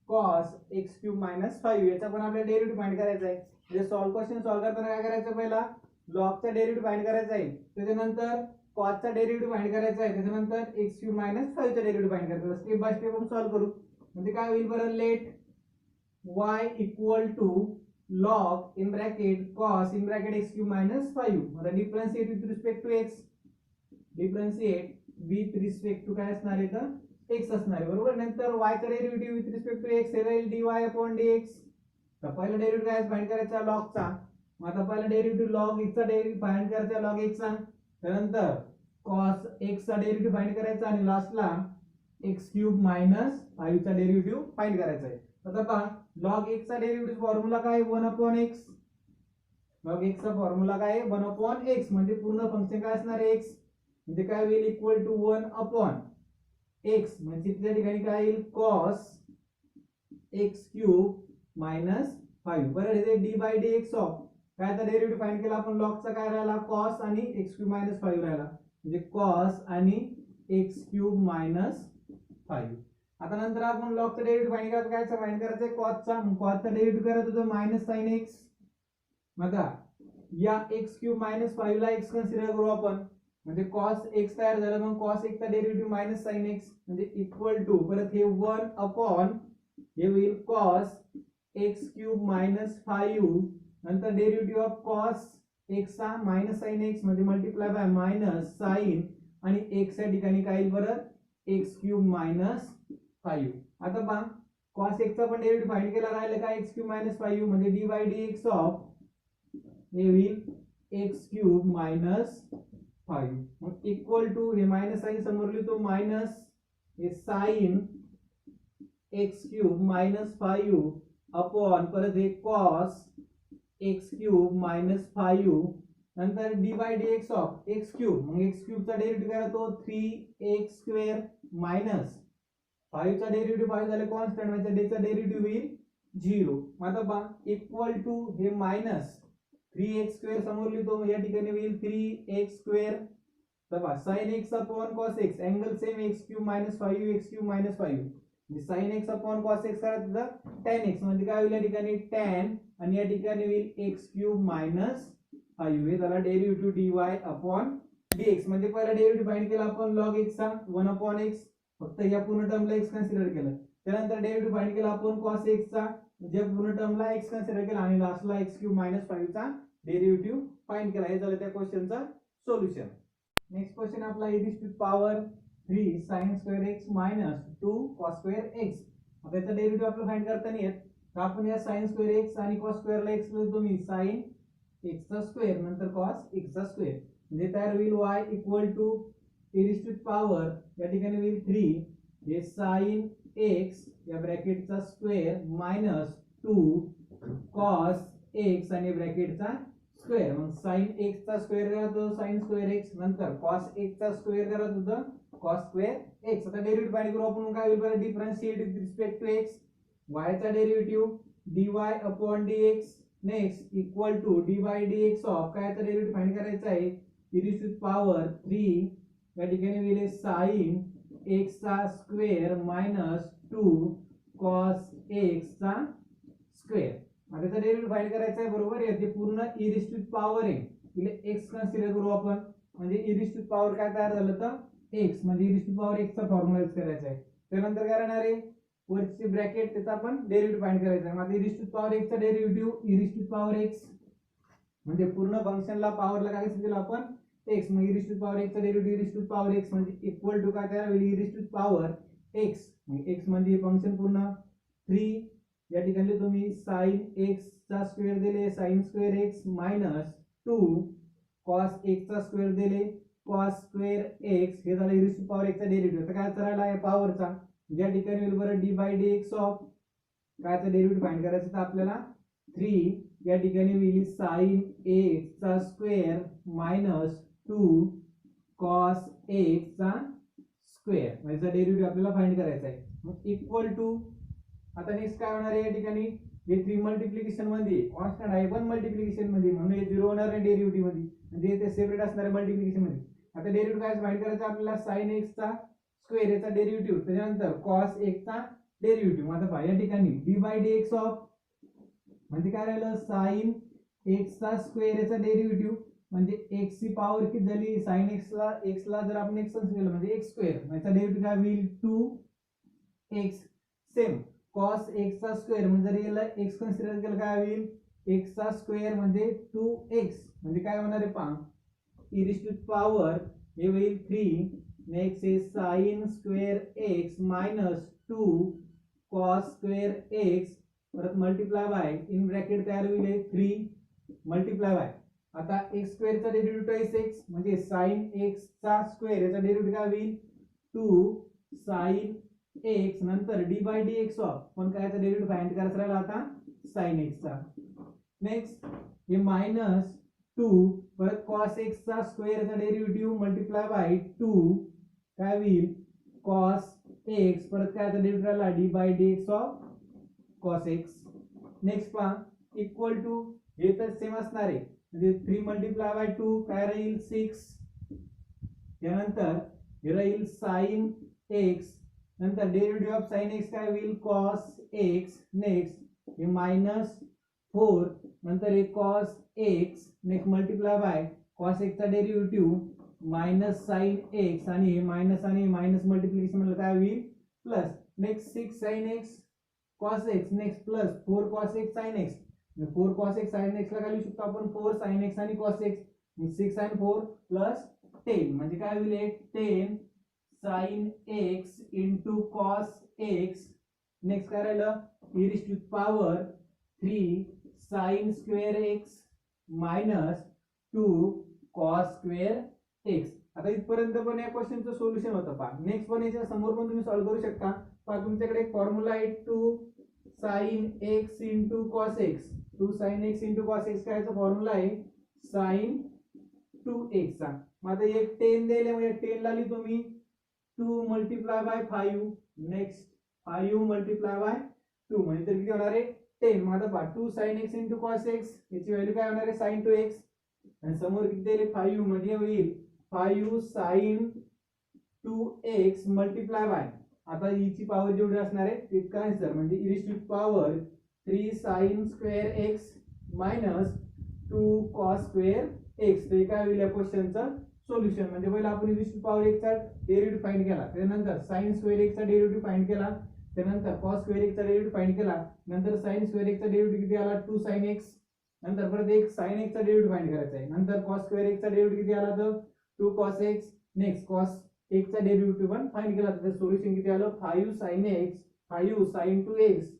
cos x cube minus 5, याचा पण आपल्याला डेरिव्हेटिव्ह फाइंड करायचा आहे. म्हणजे क्वेश्चन सॉल्व्ह करताना काय करायचं पहिला लॉगचा डेरिव्हेटिव्ह फाइंड करायचा आहे, त्याच्यानंतर कॉसचा डेरिव्हेटिव्ह फाइंड करायचा आहे, त्याच्यानंतर एक्स क्यूब मायनस 5 चा डेरिव्हेटिव्ह फाइंड करायचा आहे. स्टेप बाय स्टेप आपण सॉल्व्ह करू. म्हणजे काय होईल बरं, let y equal to log in bracket cos in bracket x cube minus 5. आता differentiate with respect to x, differentiate with respect to काय असणार आहे तर x असणार आहे, बरोबर. नंतर y चा derivative with respect to x हे राहील dy अपॉन dx. तर पहिला डेरिव्हेटिव्ह काय फाइंड करायचा लॉगचा. मग आता पहिला डेरिव्हेटिव्ह लॉग x चा डेरिव्हेटिव्ह फाइंड करायचा लॉग x चा, त्यानंतर cos x चा डेरिव्हेटिव्ह फाइंड करायचा आणि लास्टला x क्यूब मायनस 5 चा डेरिव्हेटिव्ह फाइंड करायचा आहे. आता पहा log x चा डेरिव्हेटिव्ह फॉर्म्युला काय 1 अपॉन x. log x चा फॉर्म्युला काय 1 अपॉन x म्हणजे पूर्ण फंक्शन काय असणार आहे x, म्हणजे काय होईल इक्वल टू 1 अपॉन x म्हणजे त्या ठिकाणी काय येईल cos x क्यूब मायनस 5. बरं हे d बाय dx ऑफ काय तर डेरिव्हेटिव्ह फाइंड केला आपण लॉगचा काय राहिला cos आणि x क्यूब मायनस 5 राहिला, म्हणजे cos आणि x क्यूब मायनस 5. आता नंतर आपण लॉगचा डेरिव्हेटिव्ह फाइंड करायचा आहे cosचा डेरिव्हेटिव्ह करायचा होता मायनस sin x. बघा या x क्यूब मायनस 5 ला x कन्सिडर करू आपण, म्हणजे cos x तयार झालं, मग cos x चा डेरिव्हेटिव्ह मायनस sin x म्हणजे इक्वल टू परत हे 1 अपॉन हे होईल cos x क्यूब मायनस 5 नंतर डेरिव्हेटिव्ह ऑफ cos x चा मायनस sin x म्हणजे मल्टिप्लाय बाय मायनस sin आणि x च्या ठिकाणी काय येईल बरं x क्यूब मायनस 5. आता पहा cos x चा पण डेरिव्हेटिव्ह फाइंड केला राहिला काय x क्यूब मायनस 5 म्हणजे d बाय dx ऑफ हे होईल x क्यूब मायनस 5. मग इक्वल टू हे मायनस साइन समोर लिहितो मायनस हे sin x cube minus 5 upon परत हे cos x क्यूब मायनस 5 नंतर d by dx of x cube, मग x क्यूब चा डेरिव्हेटिव्ह करा तो 3x स्क्वेअर मायनस 5 चा डेरिव्हेटिव्ह 5 झाले कॉन्स्टंट म्हणजे d चा डेरिव्हेटिव्ह होईल 0. आता पहा इक्वल टू हे मायनस 3x स्क्वेअर समोर लिहितो या ठिकाणी होईल 3x स्क्वेअर. तर पहा sin x upon cos x angle same x cube minus 5 x cube minus 5 म्हणजे sin x upon cos x करा तर tan x म्हणजे काय होईल या ठिकाणी tan आणि या ठिकाणी होईल x क्यूब मायनस 5 हे झाला डेरिव्हेटिव्ह dy अपॉन dx. म्हणजे पहिला डेरिव्हेटिव्ह फाइंड केला आपण log x चा 1 अपॉन x, फक्त या पूर्ण टर्मला x कन्सिडर केलं. त्यानंतर डेरिव्हेटिव्ह फाइंड केला आपण cos x चा जे पूर्ण टर्मला x कन्सिडर केला आणि लास्टला x क्यूब मायनस 5 चा डेरिव्हेटिव्ह फाइंड केला. हे झालं त्या क्वेश्चनचा सोल्युशन. नेक्स्ट क्वेश्चन आपला e to power 3 sin square x minus 2 cos square x. आता याचा डेरिव्हेटिव्ह आपल्याला फाइंड करता येत, तर आपण या sin स्क्वेअर x आणि cos स्क्वेअर ला x लिहितो मी sin x चा स्क्वेअर नंतर cos x चा स्क्वेअर म्हणजे तयार होईल y equal to e to power या ठिकाणी होईल 3 हे sin x या ब्रॅकेटचा स्क्वेअर मायनस 2 cos x आणि ब्रॅकेटचा स्क्वेअर. मग sin x चा स्क्वेअर करत होतो sin स्क्वेअर x नंतर cos x चा स्क्वेअर करत होतो cos स्क्वेअर x. आता डेरिव्हेटिव्ह फाइंड करू आपण, काय होईल बरं differentiate with respect to x y चा derivative dy upon dx next equal to d by dx of काय चा डेरिव्हेटिव्ह फाइंड करायचा आहे e टू पॉवर 3 या ठिकाणी होईल sin x चा स्क्वेअर मायनस 2 cos x चा स्क्वेअर. आता त्याचा डेरिव्हेटिव्ह फाइंड करायचा आहे, बरोबर. याचे पूर्ण e टू पॉवर आहे इथे x कन्सिडर करू आपण, म्हणजे e टू पॉवर काय तयार झालं तर x म्हणजे e टू पॉवर x चा फॉर्म्युला यूज करायचा आहे. त्यानंतर काय राहणार आहे वरची ब्रॅकेट त्याचा आपण डेरिव्हेटिव्ह फाइंड करायचा आहे. मग e टू पॉवर x चा derivative e to power x म्हणजे पूर्ण फंक्शनला पॉवरला काय दिलं आपण x, मग e टू पॉवर x चा derivative e to power x म्हणजे इक्वल टू काय तयार होईल e to power x. x म्हणजे फंक्शन पूर्ण 3 या ठिकाणी तुम्ही sin x चा स्क्वेअर दिले sin square x minus 2 cos x चा स्क्वेअर दिले cos स्क्वेअर x हे झालं e टू पॉवर x चा डेरिव्हेटिव्ह. आता काय करायला आहे पॉवरचा या ठिकाणी होईल बरं d बाय dx ऑफ कायचा डेरिव्हेटिव्ह फाइंड करायचं तर आपल्याला 3 या ठिकाणी होईल sin x चा स्क्वेअर मायनस 2 cos x चा स्क्वेअर म्हणजे डेरिव्हेटिव्ह आपल्याला फाइंड करायचा आहे. मग इक्वल टू आता नेक्स्ट काय होणार आहे या ठिकाणी हे 3 मल्टिप्लिकेशन मध्ये कॉन्स्टंट आहे 1 मल्टिप्लिकेशन मध्ये म्हणून हे 0 होणार आहे डेरिव्हेटिव्ह मध्ये म्हणजे ते सेपरेट असणार आहे मल्टिप्लिकेशन मध्ये. आता डेरिव्हेटिव्ह काय फाइंड करायचा आपल्याला sin x चा स्क्वेअर याचा डेरिव्हेटिव्ह त्याच्यानंतर cos x चा डेरिव्हेटिव्ह. आता पहा या ठिकाणी d बाय dx ऑफ म्हणजे काय राहिलं sin x चा स्क्वेअर याचा डेरिव्हेटिव्ह म्हणजे x ची पॉवर किती झाली sin x ला जर आपण x केलं म्हणजे x स्क्वेअर याचा डेरिव्हेटिव्ह काय होईल 2x सेम cos x चा स्क्वेअर म्हणजे जर याला x कन्सिडर केलं काय होईल x चा स्क्वेअर म्हणजे 2x म्हणजे काय होणार आहे पहा e raised to power हे होईल 3 नेक्स्ट आहे sin square x minus 2 cos square x परत मल्टिप्लाय बाय इन ब्रॅकेट तयार होईल 3 मल्टिप्लाय बाय आता x स्क्वेअर चा डेरिव्हेटिव्ह x म्हणजे sin x चा स्क्वेअर याचा डेरिव्हेटिव्ह काय होईल 2 sin x नंतर d by dx ऑफ पण काय याचा डेरिव्हेटिव्ह फाइंड करायचा राहिला आता sin x चा नेक्स्ट हे मायनस 2 परत cos x चा स्क्वेअर याचा डेरिव्हेटिव्ह मल्टिप्लाय बाय 2 काय होईल cos x परत काय याचा डेरिव्हेटिव्ह राहिला d by dx of cos x next पहा इक्वल टू हे तर सेम असणार आहे म्हणजे 3 मल्टिप्लाय बाय 2 काय राहील 6 त्यानंतर हे राहील sin x नंतर डेरिव्हेटिव्ह ऑफ sin x काय होईल cos x नेक्स्ट हे मायनस 4 नंतर हे cos x next multiply bye cos x चा डेरिव्हेटिव्ह मायनस sin x आणि हे मायनस मल्टिप्लिकेशन म्हणजे काय होईल plus next 6 sin x cos x next plus 4 cos x sin x 4 cos x sin x ला काय लिहू शकतो आपण 4 sin x आणि cos x 6 and 4 प्लस 10 म्हणजे काय होईल 10 sin x into cos x next काय राहिलं e raised to power 3 sin square x minus 2 cos square x आता इथपर्यंत पण या क्वेश्चनचं सोल्युशन होतं पहा नेक्स्ट पण याच्या समोर पण तुम्ही सॉल्व्ह करू शकता पहा तुमच्याकडे एक फॉर्म्युला आहे 2 sin x into cos x 2 sin x into cos x काय याचा फॉर्म्युला आहे sin 2x चा मग आता एक 10 दिले म्हणजे 10 ला लिहितो मी 2 multiply by 5 next 5 multiply by 2 म्हणजे तर किती होणार आहे 10 मग आता पहा 2 sin x into cos x याची व्हॅल्यू काय होणार आहे sin 2x आणि समोर किती दिले 5 म्हणजे होईल 5 sin 2x multiply by आता e ची पॉवर जेवढी असणार आहे तितका आन्सर म्हणजे e raised to power 3 sin square x minus 2 cos square x ते काय होईल या क्वेश्चनचं सोल्युशन म्हणजे पहिला आपण e raised to power x चा डेरिव्हेटिव्ह फाइंड केला त्यानंतर sin स्क्वेअर x चा डेरिव्हेटिव्ह फाइंड केला त्यानंतर cos स्क्वेअर x चा डेरिव्हेटिव्ह फाइंड केला नंतर sin स्क्वेअर x चा डेरिव्हेटिव्ह किती आला 2 sin x नंतर परत एक sin x चा डेरिव्हेटिव्ह फाइंड करायचा आहे नंतर cos स्क्वेअर x चा डेरिव्हेटिव्ह किती आला तर 2 cos x next cos x चा डेरिव्हेटिव्ह पण फाइंड केला तर सोल्युशन किती आलं 5 sin x 5 sin 2x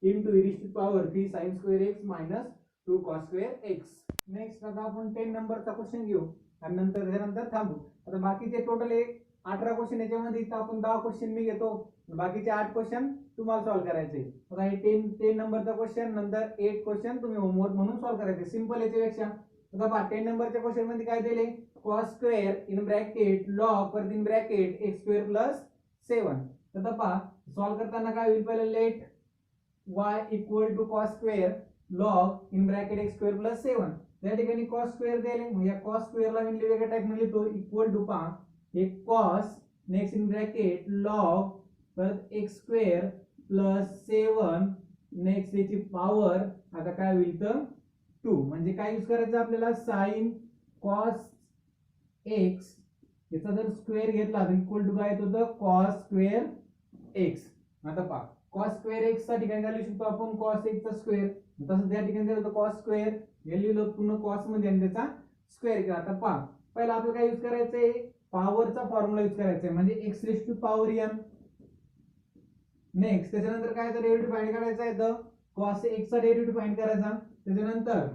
into e raised to power 3 sin square x minus 2 cos square x next आता आपण 10 नंबरचा क्वेश्चन घेऊ आणि नंतर त्यानंतर थांबू आता बाकीचे टोटल 18 क्वेश्चन याच्यामध्ये इथं आपण 10 क्वेश्चन मी घेतो बाकीचे 8 क्वेश्चन तुम्हाला सॉल्व्ह करायचे आता हे 10 नंबरचा क्वेश्चन नंतर 8 क्वेश्चन तुम्ही होमवर्क म्हणून सॉल्व्ह करायचे सिंपल याच्यापेक्षा आता पहा 10 नंबरच्या क्वेश्चन मध्ये काय दिले cos square in bracket log परत in bracket x square plus 7 आता पहा सॉल्व्ह करताना काय होईल पहिले let y equal to cos square log in bracket x square plus 7 त्या ठिकाणी cos स्क्वेअर दिले मग या cos स्क्वेअरला मी वेगळ्या टाइप मध्ये लिहितो इक्वल टू पहा हे cos next in bracket log परत x स्क्वेअर प्लस 7 नेक्स्ट याची पॉवर आता काय होईल तर 2 म्हणजे काय यूज करायचं आपल्याला sin cos x याचा जर स्क्वेअर घेतला तर इक्वल टू काय येतो तर cos स्क्वेअर x आता पहा cos स्क्वेअर x चा ठिकाणी काय लिहू शकतो आपण cos x चा स्क्वेअर तसं त्या ठिकाणी दिलं तर cos स्क्वेअर हे लिहिलं पूर्ण cos मध्ये आणि त्याचा स्क्वेअर केला आता पहा पहिला आपल्याला काय यूज करायचंय पॉवरचा फॉर्म्युला यूज करायचा आहे म्हणजे x raise to power n next त्याच्यानंतर काय तर डेरिव्हेटिव्ह फाइंड करायचा आहे तर cos x चा डेरिव्हेटिव्ह फाइंड करायचा त्याच्यानंतर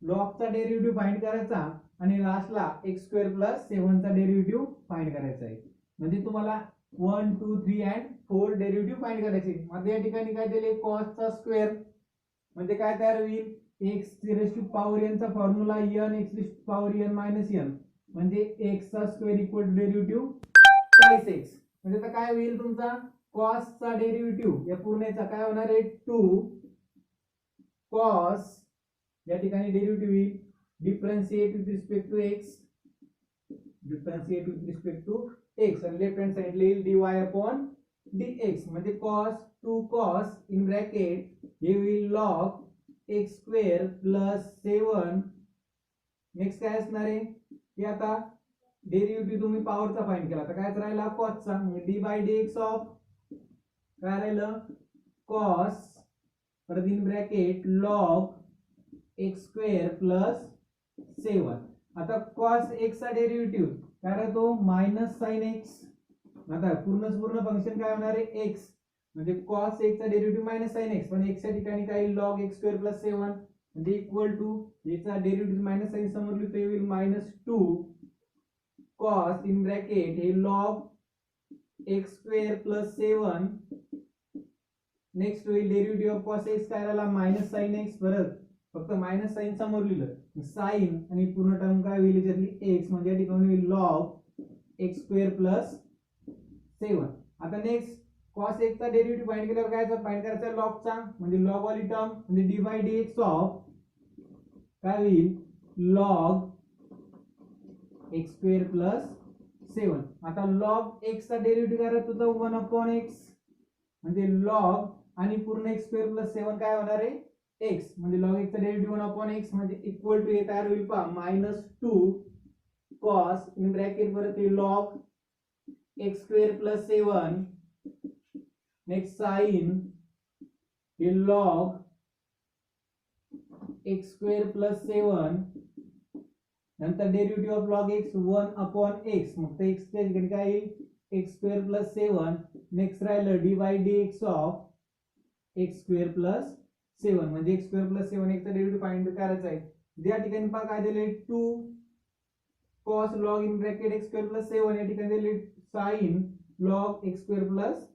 log चा डेरिव्हेटिव्ह फाइंड करायचा आणि लास्टला x स्क्वेअर प्लस 7 चा डेरिव्हेटिव्ह फाइंड करायचा आहे म्हणजे तुम्हाला 1 2 3 and 4 डेरिव्हेटिव्ह फाइंड करायचे मध्ये या ठिकाणी काय दिले cos चा स्क्वेअर म्हणजे काय तयार होईल x raise to power n चा formula n x raise to power n minus n म्हणजे x चा square equal to derivative twice x म्हणजे आता काय होईल तुमचा cos चा डेरिव्हेटिव्ह या पूर्णचा काय होणार आहे 2 cos या ठिकाणी डेरिव्हेटिव्ह येईल differentiate with respect to x differentiate with respect to x आणि लेफ्ट हँड साइडला येईल dy अपॉन dx म्हणजे cos 2 cos इन ब्रॅकेट हे होईल log x square plus 7 next काय असणार आहे की आता डेरिव्हेटिव्ह तुम्ही पॉवरचा फाइंड केला तर काय राहिला कॉसचा, म्हणजे d by D x of काय राहिलं कॉस परत in bracket log x square plus 7. आता कॉस एक्स चा डेरिव्हेटिव्ह काय राहतो मायनस साइन एक्स. आता पूर्ण फंक्शन काय होणार आहे एक्स, म्हणजे कॉस एक्स चा डेरिव्हेटिव्ह मायनस साइन एक्स, पण एक्स च्या ठिकाणी काय लॉग एक्स स्क्वेअर प्लस 7 म्हणजे इक्वल टू याचा डेरिव्हेटिव्ह मायनस साइन समोर लिहितो येईल -2 कॉस इन ब्रॅकेट हे log x square plus 7. Next होईल डेरिव्हेटिव्ह ऑफ कॉस एक्स काय राहिला मायनस साइन एक्स, परत फक्त मायनस साइन समोर लिहिलं साइन आणि पूर्ण टर्म काय होईल याच्यातली एक्स, म्हणजे या ठिकाणी होईल लॉग एक्स स्क्वेअर प्लस 7. आता नेक्स्ट कॉस एक्स चा डेरिव्हेटिव्ह फाइंड केल्यावर काय फाइंड करायचा लॉगचा, म्हणजे लॉग वाली टर्म म्हणजे d by D x of काय होईल लॉग एक्स स्क्वेअर प्लस 7. आता लॉग एक्स चा डेरिव्हेटिव्ह काय राहतो तो 1 अपॉन एक्स, म्हणजे लॉग आणि पूर्ण एक्स स्क्वेअर प्लस 7 काय होणार आहे एक्स, म्हणजे लॉग एक्स चा डेरिव्हेटिव्ह 1 अपॉन एक्स म्हणजे इक्वल टू हे तयार होईल पहा -2 कॉस इन ब्रॅकेट परत हे log x square plus 7. Next sine हे लॉग एक्स स्क्वेअर प्लस 7 नंतर derivative of log x 1 upon x, मग ते एक्स च्या ठिकाणी काय येईल एक्स स्क्वेअर प्लस 7. नेक्स्ट राहिलं d by D x of x square plus 7, म्हणजे एक्स स्क्वेअर प्लस 7 एक्सचा डेरिव्हेटिव्ह फाइंड करायचा आहे. या ठिकाणी पहा काय दिले 2 cos log in bracket x square plus 7, या ठिकाणी दिले sign log x square plus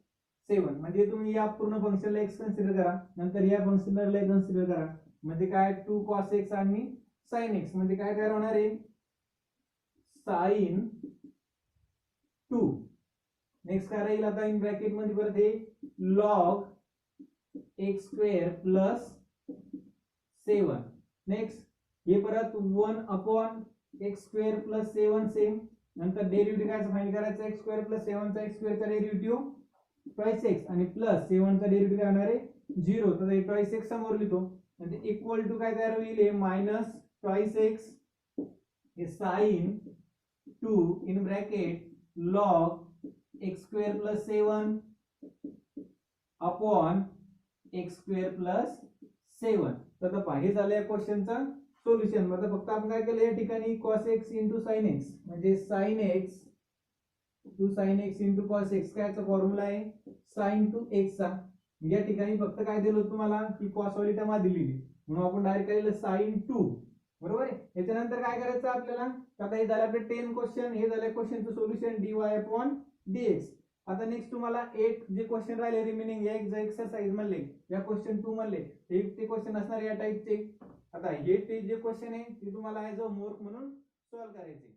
7. म्हणजे तुम्ही या पूर्ण फंक्शनला एक्स कन्सिडर करा, नंतर या फंक्शनला कन्सिडर करा, म्हणजे काय 2 कॉस एक्स आणि साइन एक्स, म्हणजे काय तयार होणार आहे साइन 2. नेक्स्ट काय राहील आता इन ब्रॅकेट मध्ये परत हे log x square plus 7. Next हे परत 1 upon x square plus 7 same, नंतर डेरिव्हेटिव्ह काय फाइंड करायचा एक्स स्क्वेअर प्लस 7 चा एक्स स्क्वेअर चा डेरिव्हेटिव्ह ट्वाइस एक्स आणि प्लस 7 चा डेरिव्हेटिव्ह काय होणार आहे 0, तर हे ट्वाइस एक्स समोर लिहितो म्हणजे इक्वल टू काय तयार होईल हे मायनस ट्वाइस एक्स हे sine 2 in bracket log x square plus 7 upon x square plus 7. तर आता हे झालं या क्वेश्चनचा सोल्युशन. म्हणजे फक्त आपण काय केलं या ठिकाणी cos x into sin x, म्हणजे sin x two sin x into cos x कायचा फॉर्म्युला आहे sin टू x चा. या ठिकाणी फक्त काय दिलं तुम्हाला की cos वाली टर्म आधी लिहिली म्हणून आपण डायरेक्ट काय लिहिलं sin 2. बरोबर आहे. याच्यानंतर काय करायचं आपल्याला, आता हे झालं आपले 10 क्वेश्चन, हे झालं क्वेश्चनचं सोल्युशन dy अपॉन dx. आता नेक्स्ट तुम्हाला 8 जे क्वेश्चन राहिले रिमेनिंग या एक्सरसाइज मधले या क्वेश्चन 2 मधले ते क्वेश्चन असणार या टाइपचे. आता हे ते जे क्वेश्चन आहे ते तुम्हाला ऍज अ होमवर्क म्हणून सॉल्व्ह करायचे.